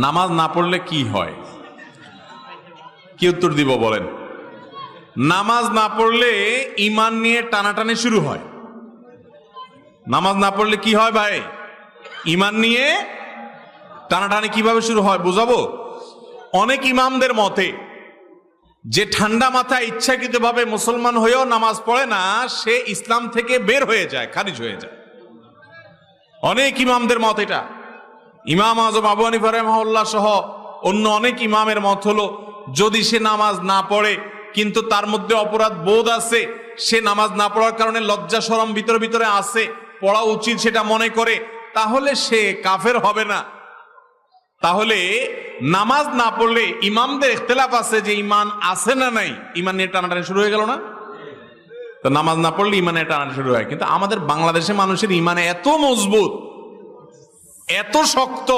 নামাজ না পড়লে কি হয়? কি উত্তর দিব বলেন? নামাজ না পড়লে ঈমান নিয়ে টানাটানি শুরু হয়। নামাজ না পড়লে কি হয় ভাই? ঈমান নিয়ে টানাটানি কিভাবে শুরু হয় বুঝাবো। অনেক ইমামদের মতে যে ঠান্ডা মাথায় ইচ্ছাকৃতভাবে মুসলমান হয়েও নামাজ পড়ে না, সে ইসলাম থেকে বের হয়ে যায়, খারিজ হয়ে যায়। অনেক ইমামদের মত এটা। ইমাম আজম আবু হানিফা রাহিমাহুল্লাহ সহ অন্য অনেক ইমামের মত হলো, যদি সে নামাজ না পড়ে কিন্তু তার মধ্যে অপরাধ বোধ আছে, সে নামাজ না পড়ার কারণে লজ্জা শরম ভিতরে ভিতরে আছে, পড়া উচিত সেটা মনে করে, তাহলে সে কাফের হবে না। তাহলে নামাজ না পড়লে ইমামদের ইখতিলাফ আছে যে ঈমান আছে না নাই, ঈমান নিয়ে টানাটানি শুরু হয়ে গেল না? তো নামাজ না পড়লে ঈমানে টানাটানি শুরু হয়। কিন্তু আমাদের বাংলাদেশে মানুষের ঈমান এত মজবুত, এত শক্ত,